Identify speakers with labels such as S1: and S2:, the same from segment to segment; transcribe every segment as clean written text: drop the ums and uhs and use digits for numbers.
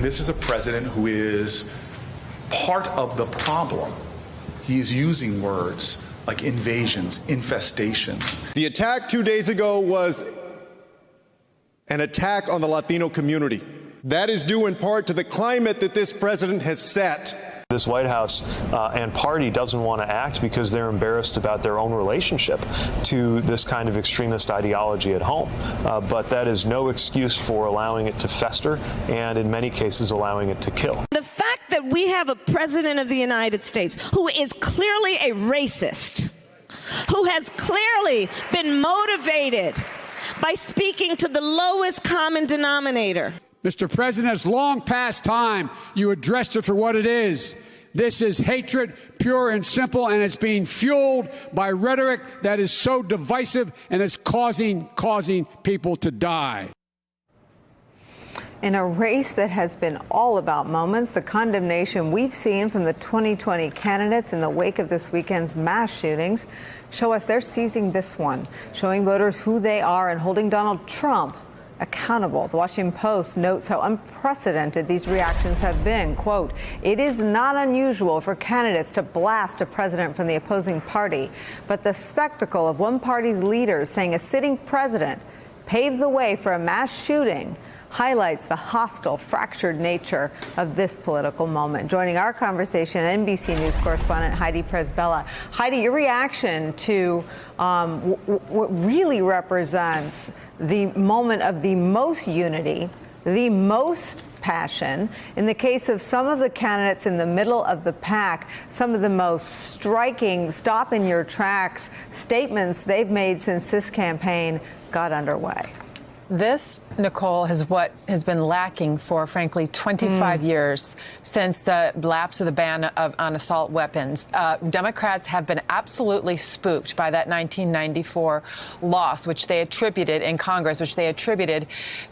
S1: This is a president who is part of the problem. He's using words like invasions, infestations.
S2: The attack 2 days ago was an attack on the Latino community. That is due in part to the climate that this president has set.
S3: This White House and party doesn't want to act because they're embarrassed about their own relationship to this kind of extremist ideology at home. But that is no excuse for allowing it to fester and, in many cases, allowing it to kill.
S4: The fact that we have a president of the United States who is clearly a racist, who has clearly been motivated by speaking to the lowest common denominator.
S5: Mr. President, it's long past time you addressed it for what it is. This is hatred, pure and simple, and it's being fueled by rhetoric that is so divisive, and it's causing people to die.
S6: In a race that has been all about moments, the condemnation we've seen from the 2020 candidates in the wake of this weekend's mass shootings show us they're seizing this one, showing voters who they are and holding Donald Trump accountable. The Washington Post notes how unprecedented these reactions have been. Quote, "It is not unusual for candidates to blast a president from the opposing party, but the spectacle of one party's leaders saying a sitting president paved the way for a mass shooting highlights the hostile, fractured nature of this political moment." Joining our conversation, NBC News correspondent Heidi Przybyla. Heidi, your reaction to what really represents the moment of the most unity, the most passion. In the case of some of the candidates in the middle of the pack, some of the most striking stop-in-your-tracks statements they've made since this campaign got underway.
S7: This, Nicolle, is what has been lacking for, frankly, 25 years since the lapse of the ban on assault weapons. Democrats have been absolutely spooked by that 1994 loss, which they attributed in Congress, which they attributed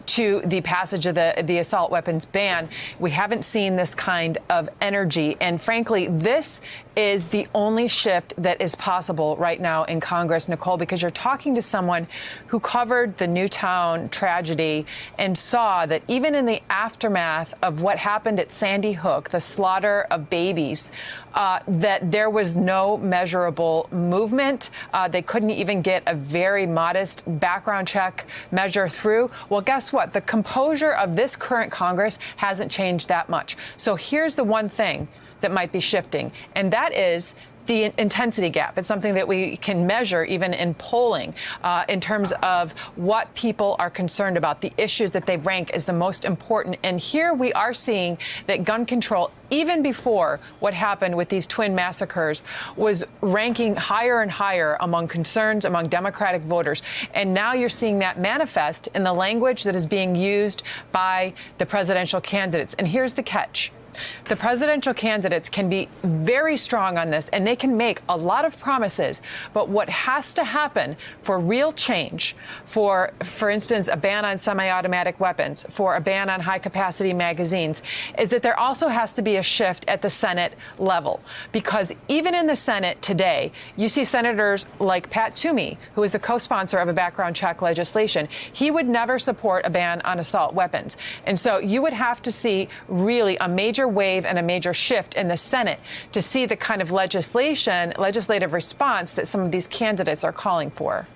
S7: to the passage of the assault weapons ban. We haven't seen this kind of energy. And frankly, this is the only shift that is possible right now in Congress, Nicolle, because you're talking to someone who covered the Newtown tragedy and saw that even in the aftermath of what happened at Sandy Hook, the slaughter of babies, that there was no measurable movement. They couldn't even get a very modest background check measure through. Well, guess what? The composure of this current Congress hasn't changed that much. So here's the one thing that might be shifting, and that is the intensity gap. It's something that we can measure even in polling in terms of what people are concerned about, the issues that they rank as the most important. And here we are seeing that gun control, even before what happened with these twin massacres, was ranking higher and higher among concerns among Democratic voters. And now you're seeing that manifest in the language that is being used by the presidential candidates. And here's the catch. The presidential candidates can be very strong on this, and they can make a lot of promises. But what has to happen for real change, for instance, a ban on semi-automatic weapons, for a ban on high-capacity magazines, is that there also has to be a shift at the Senate level. Because even in the Senate today, you see senators like Pat Toomey, who is the co-sponsor of a background check legislation. He would never support a ban on assault weapons. And so you would have to see really a major wave and a major shift in the Senate to see the kind of legislative response that some of these candidates are calling for.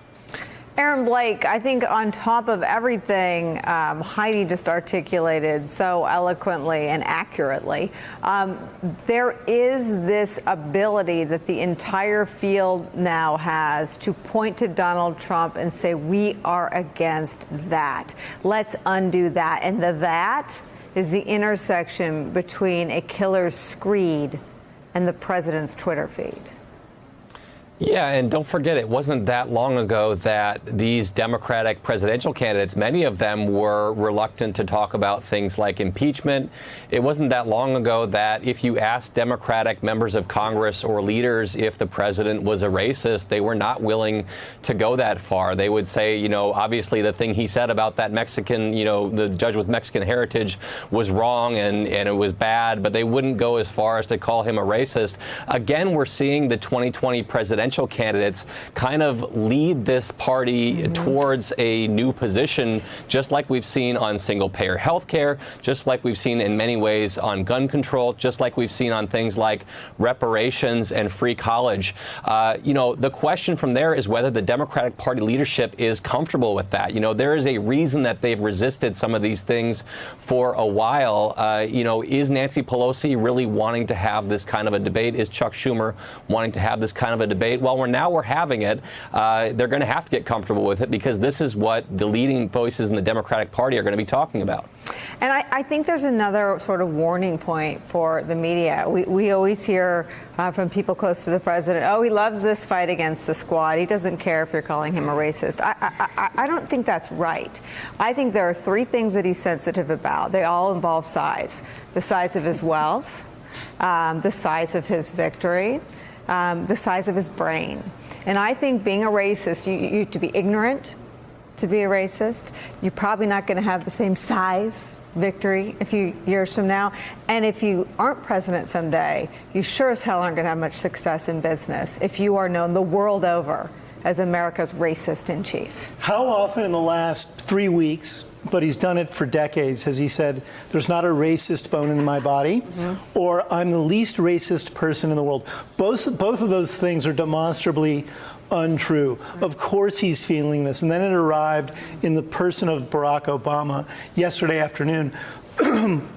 S6: Aaron Blake, I think on top of everything Heidi just articulated so eloquently and accurately, there is this ability that the entire field now has to point to Donald Trump and say, we are against that. Let's undo that. And that is the intersection between a killer's screed and the president's Twitter feed.
S8: Yeah, and don't forget, it wasn't that long ago that these Democratic presidential candidates, many of them were reluctant to talk about things like impeachment. It wasn't that long ago that if you asked Democratic members of Congress or leaders if the president was a racist, they were not willing to go that far. They would say, you know, obviously the thing he said about that Mexican, you know, the judge with Mexican heritage was wrong and it was bad, but they wouldn't go as far as to call him a racist. Again, we're seeing the 2020 presidential presidential candidates kind of lead this party towards a new position, just like we've seen on single-payer health care, just like we've seen in many ways on gun control, just like we've seen on things like reparations and free college. The question from there is whether the Democratic Party leadership is comfortable with that. There is a reason that they've resisted some of these things for a while. Is Nancy Pelosi really wanting to have this kind of a debate? Is Chuck Schumer wanting to have this kind of a debate? Well, we're having it. They're going to have to get comfortable with it because this is what the leading voices in the Democratic Party are going to be talking about.
S6: And I think there's another sort of warning point for the media. We always hear from people close to the president, oh, he loves this fight against the squad. He doesn't care if you're calling him a racist. I don't think that's right. I think there are three things that he's sensitive about. They all involve size. The size of his wealth, the size of his victory, the size of his brain. And I think being a racist, you have to be ignorant to be a racist. You're probably not going to have the same size victory a few years from now. And if you aren't president someday, you sure as hell aren't going to have much success in business if you are known the world over as America's racist in chief.
S9: How often in the last 3 weeks, but he's done it for decades, has he said, there's not a racist bone in my body, or I'm the least racist person in the world? Both of those things are demonstrably untrue. Of course he's feeling this. And then it arrived in the person of Barack Obama yesterday afternoon,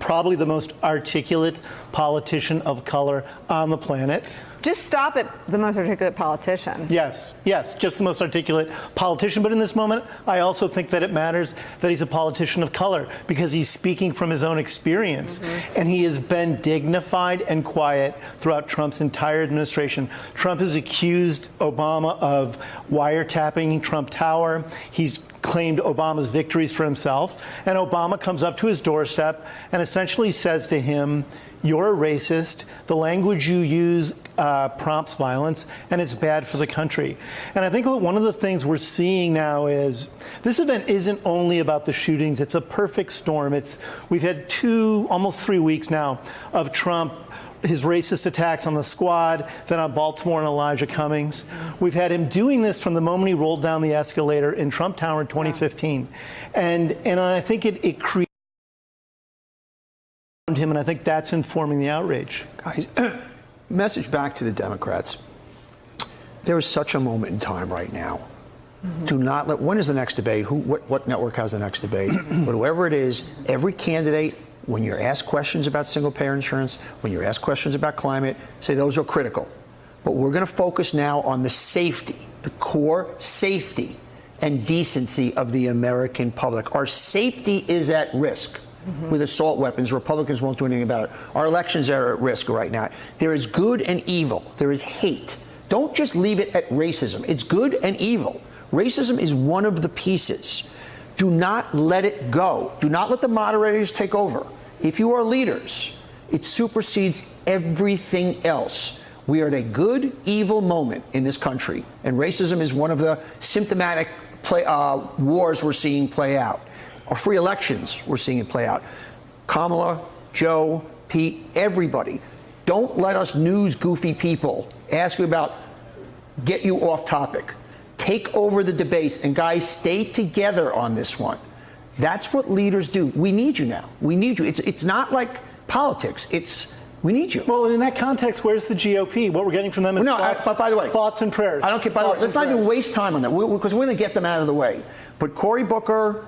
S9: probably the most articulate politician of color on the planet.
S6: Just stop at the most articulate politician.
S9: Yes, just the most articulate politician. But in this moment, I also think that it matters that he's a politician of color because he's speaking from his own experience. And he has been dignified and quiet throughout Trump's entire administration. Trump has accused Obama of wiretapping Trump Tower. He's claimed Obama's victories for himself. And Obama comes up to his doorstep and essentially says to him, you're a racist. The language you use prompts violence, and it's bad for the country. And I think one of the things we're seeing now is this event isn't only about the shootings. It's a perfect storm. We've had almost 3 weeks now of Trump, his racist attacks on the squad, then on Baltimore and Elijah Cummings. We've had him doing this from the moment he rolled down the escalator in Trump Tower in 2015. And I think it created him, and I think that's informing the outrage.
S10: Guys, message back to the Democrats. There is such a moment in time right now. Do not let, when is the next debate? What network has the next debate? But whoever it is, every candidate, when you're asked questions about single-payer insurance, when you're asked questions about climate, say those are critical. But we're going to focus now on the safety, the core safety and decency of the American public. Our safety is at risk. With assault weapons, Republicans won't do anything about it. Our elections are at risk right now. There is good and evil. There is hate. Don't just leave it at racism. It's good and evil. Racism is one of the pieces. Do not let it go. Do not let the moderators take over. If you are leaders, it supersedes everything else. We are at a good, evil moment in this country, and racism is one of the symptomatic wars we're seeing play out. Our free elections, we're seeing it play out. Kamala, Joe, Pete, everybody. Don't let us news goofy people ask you about, get you off topic. Take over the debates. And guys, stay together on this one. That's what leaders do. We need you now. We need you. It's not like politics. We need you.
S9: Well, in that context, where's the GOP? What we're getting from them is
S10: by the way,
S9: thoughts and prayers.
S10: I don't care. By the way, let's not even waste time on that because we're going to get them out of the way. But Cory Booker,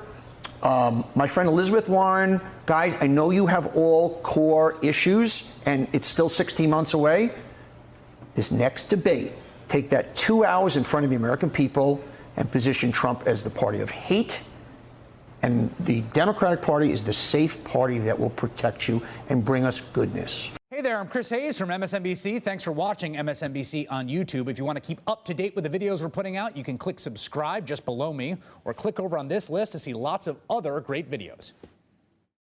S10: my friend Elizabeth Warren, guys, I know you have all core issues, and it's still 16 months away. This next debate, take that 2 hours in front of the American people and position Trump as the party of hate. And the Democratic Party is the safe party that will protect you and bring us goodness.
S11: Hey there, I'm Chris Hayes from MSNBC. Thanks for watching MSNBC on YouTube. If you want to keep up to date with the videos we're putting out, you can click subscribe just below me or click over on this list to see lots of other great videos.